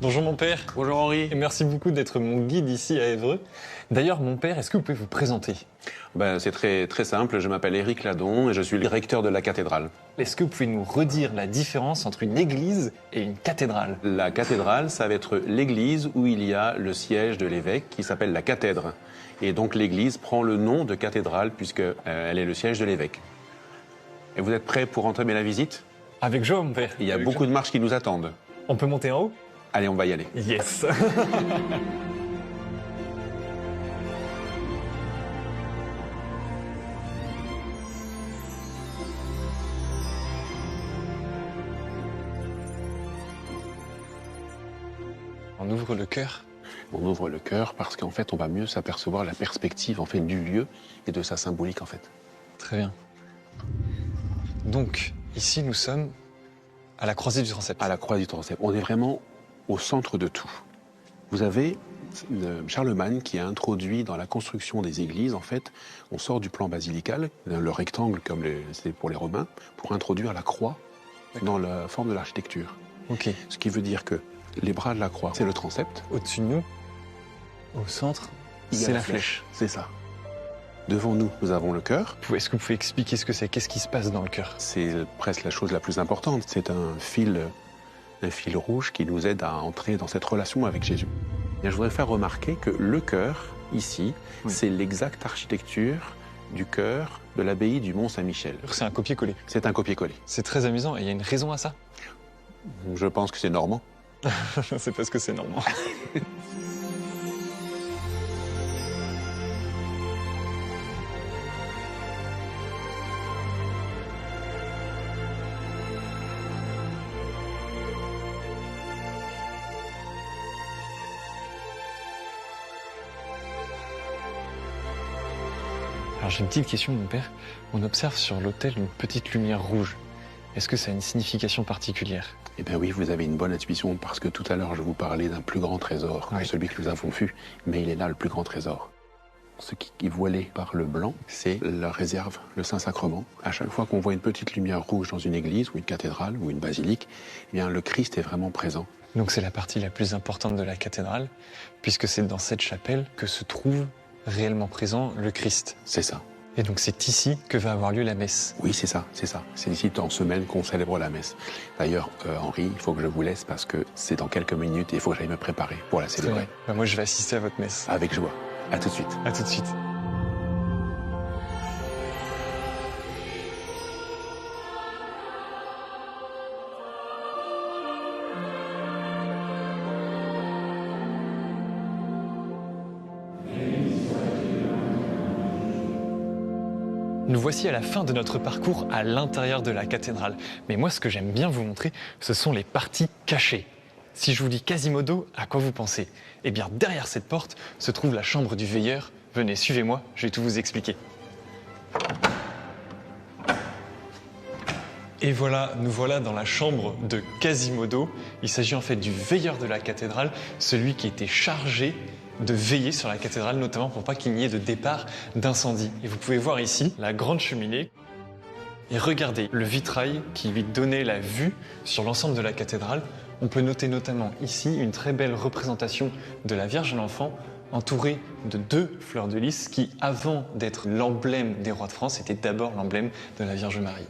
Bonjour mon père. Bonjour Henri. Et merci beaucoup d'être mon guide ici à Évreux. D'ailleurs, mon père, est-ce que vous pouvez vous présenter? C'est très simple, je m'appelle Éric Ladon et je suis le recteur de la cathédrale. Est-ce que vous pouvez nous redire la différence entre une église et une cathédrale? La cathédrale, ça va être l'église où il y a le siège de l'évêque qui s'appelle la cathèdre. Et donc l'église prend le nom de cathédrale puisque elle est le siège de l'évêque. Et vous êtes prêts pour entamer la visite? Avec joie, mon père. Il y a beaucoup de marches qui nous attendent. On peut monter en haut? Allez, on va y aller. Yes. On ouvre le cœur. On ouvre le cœur parce qu'en fait, on va mieux s'apercevoir la perspective en fait du lieu et de sa symbolique en fait. Très bien. Donc, ici, nous sommes à la croisée du transept. À la croisée du transept. On est vraiment au centre de tout. Vous avez Charlemagne qui a introduit dans la construction des églises, en fait, on sort du plan basilical, le rectangle comme c'était pour les Romains, pour introduire la croix dans la forme de l'architecture. Ok. Ce qui veut dire que les bras de la croix, c'est le transept. Au-dessus de nous, au centre, Il y a c'est la flèche. C'est ça. Devant nous, nous avons le cœur. Est-ce que vous pouvez expliquer ce que c'est? Qu'est-ce qui se passe dans le cœur? C'est presque la chose la plus importante. C'est un fil rouge qui nous aide à entrer dans cette relation avec Jésus. Et je voudrais faire remarquer que le chœur, ici, c'est l'exacte architecture du chœur de l'abbaye du Mont-Saint-Michel. C'est un copier-coller. C'est un copier-coller. C'est très amusant et il y a une raison à ça. Je pense que c'est normand. C'est parce que c'est normand. Alors j'ai une petite question, mon père. On observe sur l'autel une petite lumière rouge. Est-ce que ça a une signification particulière? Eh bien oui, vous avez une bonne intuition parce que tout à l'heure, je vous parlais d'un plus grand trésor, celui que nous avons vu, mais il est là le plus grand trésor. Ce qui est voilé par le blanc, c'est la réserve, le Saint-Sacrement. À chaque fois qu'on voit une petite lumière rouge dans une église ou une cathédrale ou une basilique, eh bien le Christ est vraiment présent. Donc c'est la partie la plus importante de la cathédrale, puisque c'est dans cette chapelle que se trouve réellement présent le Christ. C'est ça. Et donc c'est ici que va avoir lieu la messe. Oui, c'est ça, c'est ça. C'est ici en semaine qu'on célèbre la messe. D'ailleurs, Henri, il faut que je vous laisse parce que c'est dans quelques minutes et il faut que j'aille me préparer pour la célébrer. Moi je vais assister à votre messe. Avec joie. À tout de suite. À tout de suite. Nous voici à la fin de notre parcours à l'intérieur de la cathédrale. Mais moi, ce que j'aime bien vous montrer, ce sont les parties cachées. Si je vous dis Quasimodo, à quoi vous pensez? Eh bien, derrière cette porte se trouve la chambre du veilleur. Venez, suivez-moi, je vais tout vous expliquer. Et voilà, nous voilà dans la chambre de Quasimodo. Il s'agit en fait du veilleur de la cathédrale, celui qui était chargé de veiller sur la cathédrale, notamment pour pas qu'il n'y ait de départ d'incendie. Et vous pouvez voir ici la grande cheminée. Et regardez le vitrail qui lui donnait la vue sur l'ensemble de la cathédrale. On peut noter notamment ici une très belle représentation de la Vierge et l'Enfant entourée de 2 fleurs de lys qui, avant d'être l'emblème des rois de France, était d'abord l'emblème de la Vierge Marie.